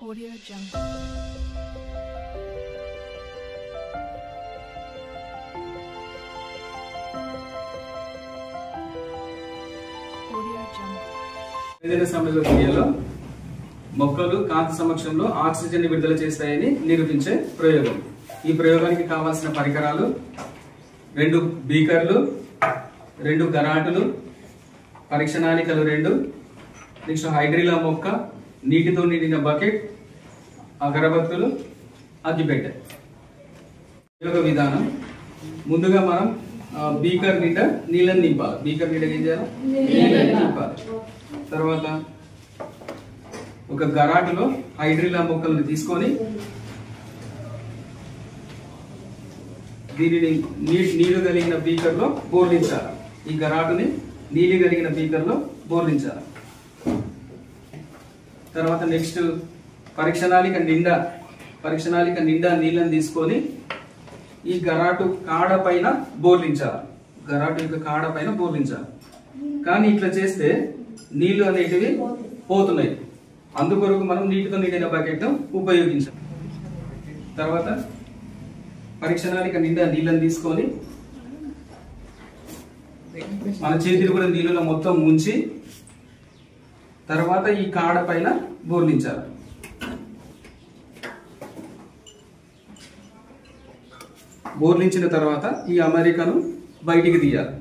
Audio Jungle. మొక్కలు కాంతి సమక్షంలో oxygen విడుదల చేస్తాయని నిరూపించే ప్రయోగం. ఈ ప్రయోగానికి కావాల్సిన పరికరాలు 2 బీకర్లు, 2 గరాటులు, పరీక్ష నాళికలు 2, నెక్స్ట్ హైడ్రిలా మొక్క, నీటితో నిండిన బకెట్, అగరబత్తులు, అగ్గిపెట్టె. ప్రయోగ విధానం: ముందుగా మనం బీకర్ నిండా నీళ్ళని నింపాలి. బీకర్ నిండా ఏం చేయాలి? నీళ్ళని నింపాలి. తర్వాత ఒక గరాటులో హైడ్రిలా మొక్కలను తీసుకొని దీనిని నీళ్లు కలిగిన బీకర్లో బోర్లించాలి. ఈ గరాటుని నీళ్లు కలిగిన బీకర్లో బోర్లించాలి. తర్వాత నెక్స్ట్ పరీక్ష నాళిక నిండా నీళ్ళని తీసుకొని ఈ గరాటు కాడ పైన బోర్లించాలి. గరాటు యొక్క కాడ పైన బోర్లించాలి. కానీ ఇట్లా చేస్తే నీళ్లు అనేటివి పోతున్నాయి. అందుకొరకు మనం నీటితో నిండిన బకెట్ ఉపయోగించాలి. తర్వాత పరీక్ష నాళిక నిండా నీళ్ళని తీసుకొని మన చేతిని కూడా నీళ్ళలో మొత్తం ముంచి తర్వాత ఈ కాడ పైన బోర్లించాలి. బోర్లించిన తర్వాత ఈ అమరికను బయటికి తీయాలి.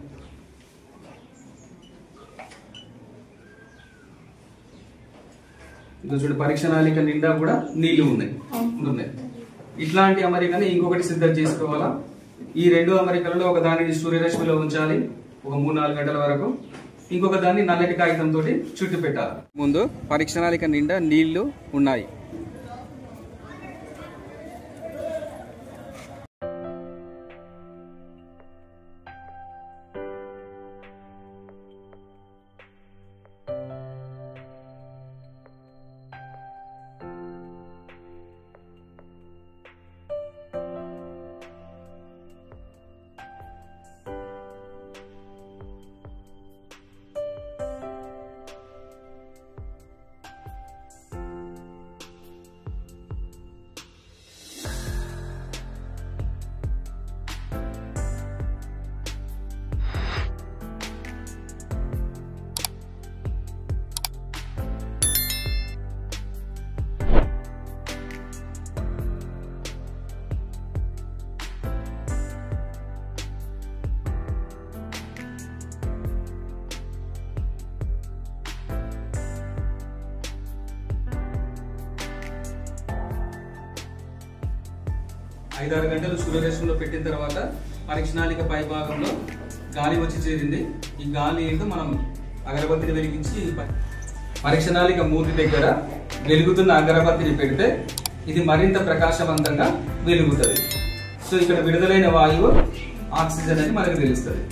చూడండి, పరీక్ష నాళిక నిండా కూడా నీళ్లు ఉన్నాయి. ఇట్లాంటి అమరికని ఇంకొకటి సిద్ధం చేసుకోవాలా. ఈ 2 అమరికలలో ఒక దానిని సూర్యరశ్మిలో ఉంచాలి ఒక 3-4 గంటల వరకు. ఇంకొక దాన్ని నల్లటి కాగితం తోటి చుట్టు పెట్టాలి. ముందు పరీక్ష నాళిక నిండా నీళ్లు ఉన్నాయి. ఐదు-6 గంటలు సూర్యరశ్మిలో పెట్టిన తర్వాత పరీక్ష నాళిక పై భాగంలో గాలి వచ్చి చేరింది. ఈ గాలి ఏంటో మనం అగరబత్తిని వెలిగించి పరీక్ష నాళిక మూతి దగ్గర వెలుగుతున్న అగరబత్తిని పెడితే ఇది మరింత ప్రకాశవంతంగా వెలుగుతుంది. సో ఇక్కడ విడుదలైన వాయువు ఆక్సిజన్ అని మనకు తెలుస్తుంది.